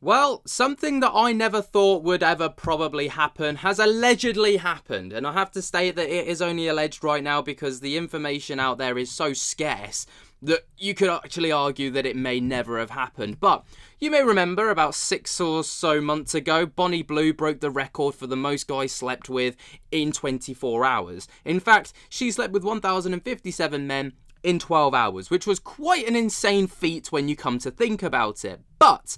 Well, something that I never thought would ever probably happen has allegedly happened. And I have to state that it is only alleged right now because the information out there is so scarce that you could actually argue that it may never have happened. But you may remember about 6 or so months ago, Bonnie Blue broke the record for the most guys slept with in 24 hours. In fact, she slept with 1,057 men in 12 hours, which was quite an insane feat when you come to think about it. But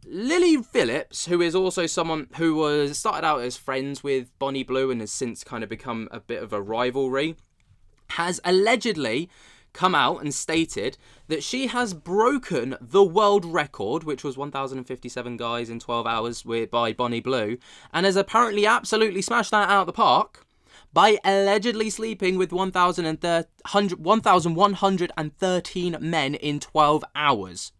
Lily Phillips, who is also someone who was started out as friends with Bonnie Blue and has since kind of become a bit of a rivalry, has allegedly come out and stated that she has broken the world record, which was 1,057 guys in 12 hours by Bonnie Blue, and has apparently absolutely smashed that out of the park by allegedly sleeping with 1,113 men in 12 hours.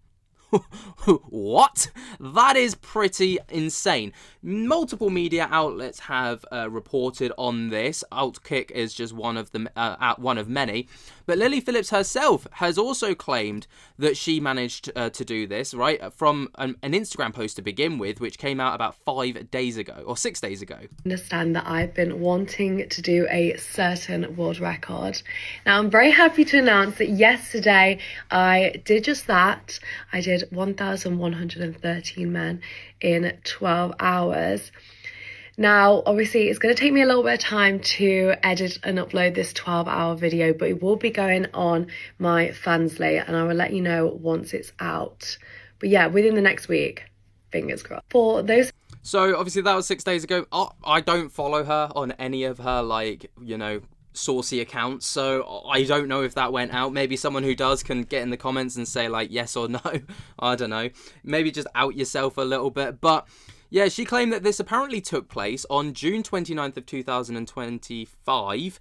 What? That is pretty insane. Multiple media outlets have reported on this. Outkick is just one of them, one of many. But Lily Phillips herself has also claimed that she managed to do this, right, from an Instagram post to begin with, which came out about 5 days ago, or 6 days ago. Understand that I've been wanting to do a certain world record. Now, I'm very happy to announce that yesterday I did just that. I did 1,113 men in 12 hours. Now, obviously, it's going to take me a little bit of time to edit and upload this 12-hour video, but it will be going on my Fansly, and I will let you know once it's out. But yeah, within the next week, fingers crossed. For those... So, obviously, that was 6 days ago. I don't follow her on any of her, saucy accounts, so I don't know if that went out. Maybe someone who does can get in the comments and say, yes or no. I don't know. Maybe just out yourself a little bit, but... yeah, she claimed that this apparently took place on June 29th of 2025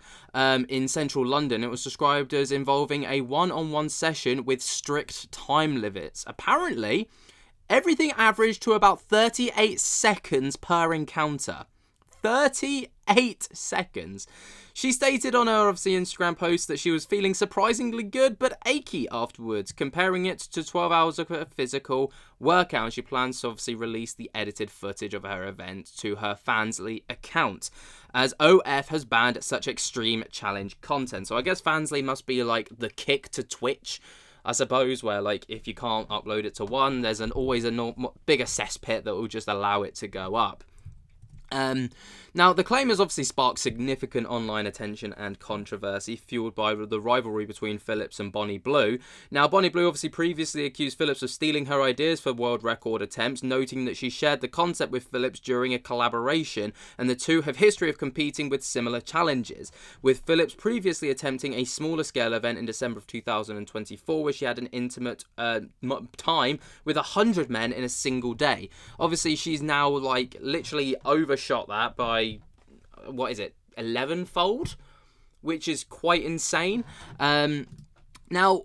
in central London. It was described as involving a one-on-one session with strict time limits. Apparently, everything averaged to about 38 seconds per encounter. 38 seconds. She stated on her Instagram post that she was feeling surprisingly good but achy afterwards, comparing it to 12 hours of a physical workout. She plans to obviously release the edited footage of her event to her Fansly account, as OF has banned such extreme challenge content. So I guess Fansly must be like the Kick to Twitch, I suppose, where if you can't upload it to one, there's always a bigger cesspit that will just allow it to go up. Now, the claim has obviously sparked significant online attention and controversy, fueled by the rivalry between Phillips and Bonnie Blue. Now, Bonnie Blue obviously previously accused Phillips of stealing her ideas for world record attempts, noting that she shared the concept with Phillips during a collaboration, and the two have history of competing with similar challenges, with Phillips previously attempting a smaller scale event in December of 2024, where she had an intimate time with 100 men in a single day. Obviously, she's now literally overshot that by 11-fold, which is quite insane. Now,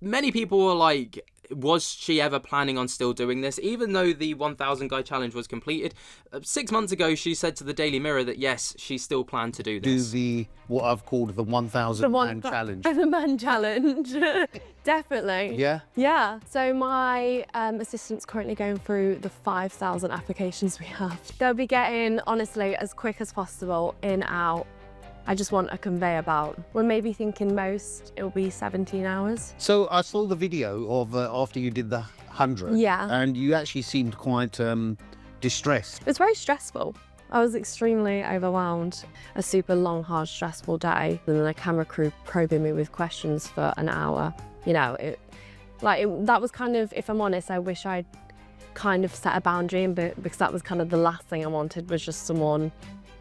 many people were like, was she ever planning on still doing this? Even though the 1,000 guy challenge was completed 6 months ago, she said to the Daily Mirror that yes, she still planned to do this. Do what I've called the 1,000 man challenge. The man challenge. Definitely. Yeah? Yeah. So my assistant's currently going through the 5,000 applications we have. They'll be getting, honestly, as quick as possible, in, out. I just want a conveyor belt. We're maybe thinking most, it'll be 17 hours. So I saw the video of after you did the 100. Yeah. And you actually seemed quite distressed. It was very stressful. I was extremely overwhelmed. A super long, hard, stressful day. And then a camera crew probing me with questions for an hour. You know, that was kind of, if I'm honest, I wish I'd kind of set a boundary, because that was kind of the last thing I wanted, was just someone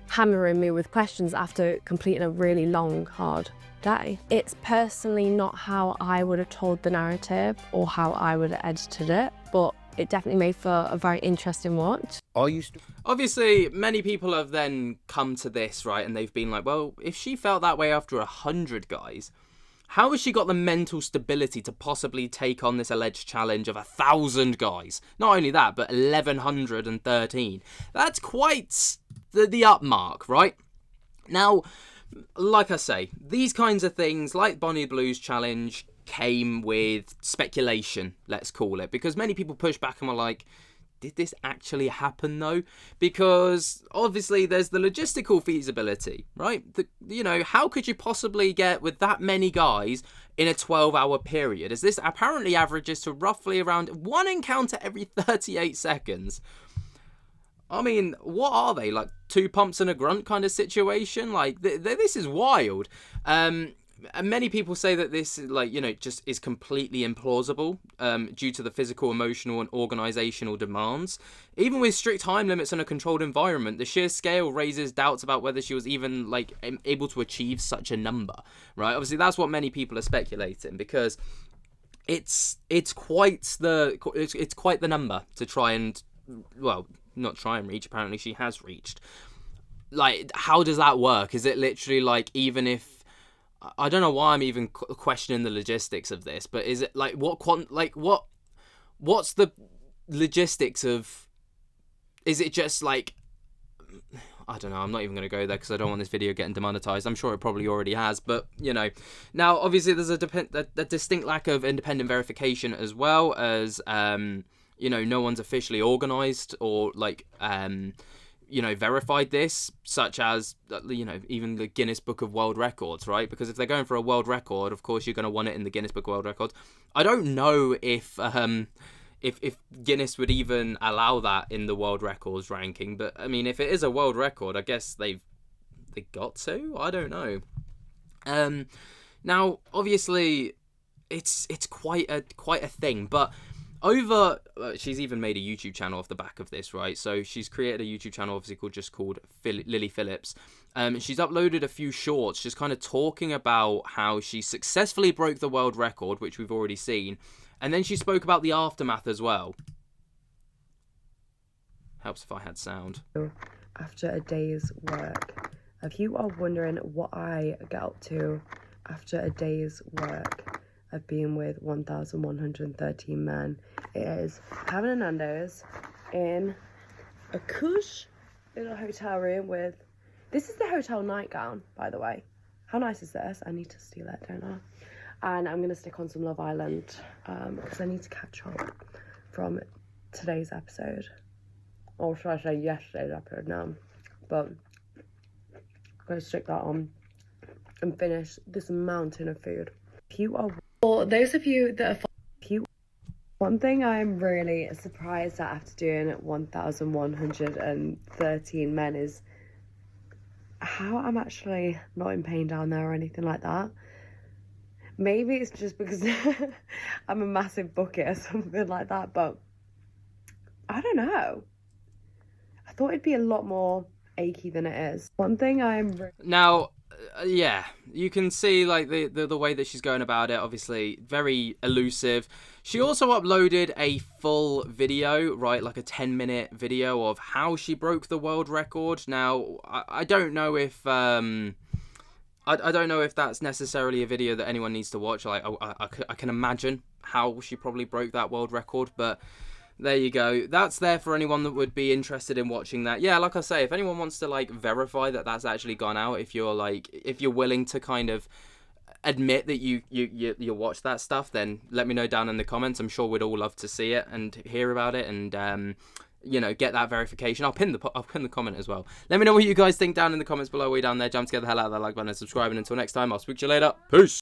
hammering me with questions after completing a really long, hard day. It's personally not how I would have told the narrative or how I would have edited it, but it definitely made for a very interesting watch. Obviously, many people have then come to this, right, and they've been like, well, if she felt that way after 100 guys, how has she got the mental stability to possibly take on this alleged challenge of 1,000 guys? Not only that, but 1,113. That's quite the up mark, right? Now, like I say, these kinds of things, like Bonnie Blue's challenge, came with speculation, let's call it, because many people push back and were like, did this actually happen though? Because obviously there's the logistical feasibility, right? How could you possibly get with that many guys in a 12-hour period? As this apparently averages to roughly around one encounter every 38 seconds. I mean, what are they, like 2 pumps and a grunt kind of situation? Like, this is wild. And many people say that this, just is completely implausible due to the physical, emotional, and organizational demands. Even with strict time limits and a controlled environment, the sheer scale raises doubts about whether she was even able to achieve such a number. Right? Obviously, that's what many people are speculating, because it's quite the number to try and, well, not try and reach. Apparently, she has reached. Like, how does that work? Is it literally like, even if, I don't know why I'm even questioning the logistics of this, but is it like what's the logistics of, is it just like, I don't know, I'm not even going to go there because I don't want this video getting demonetized. I'm sure it probably already has, but now obviously there's a distinct lack of independent verification, as well as no one's officially organized or verified this, such as, even the Guinness Book of World Records, right? Because if they're going for a world record, of course you're going to want it in the Guinness Book of World Records. I don't know if Guinness would even allow that in the world records ranking, but I mean, if it is a world record, I guess they got to. I don't know. Now, obviously, it's quite a thing, but she's even made a YouTube channel off the back of this, right? So she's created a YouTube channel, obviously called Lily Phillips. She's uploaded a few shorts just kind of talking about how she successfully broke the world record, which we've already seen, and then she spoke about the aftermath as well. Helps if I had sound. After a day's work. If you are wondering what I get up to after a day's work of being with 1,113 men, it is having a Nando's in a cush little hotel room with, this is the hotel nightgown, by the way. How nice is this? I need to steal it, don't I? And I'm going to stick on some Love Island because I need to catch up from today's episode. Or should I say yesterday's episode now? But I'm going to stick that on and finish this mountain of food. If you are, For those of you that are one thing I'm really surprised at after doing 1,113 men is how I'm actually not in pain down there or anything like that. Maybe it's just because I'm a massive bucket or something like that, but I don't know. I thought it'd be a lot more achy than it is. One thing Now, yeah, you can see like the way that she's going about it, obviously very elusive. She also uploaded a full video, right, like a 10-minute video of how she broke the world record. Now, I don't know if I don't know if that's necessarily a video that anyone needs to watch. Like, I can imagine how she probably broke that world record, but there you go. That's there for anyone that would be interested in watching that. Yeah, like I say, if anyone wants to like verify that that's actually gone out, if you're willing to kind of admit that you watch that stuff, then let me know down in the comments. I'm sure we'd all love to see it and hear about it, and get that verification. I'll pin the comment as well. Let me know what you guys think down in the comments below. Way down there. Jump to get the hell out of that like button and subscribe. And until next time, I'll speak to you later. Peace.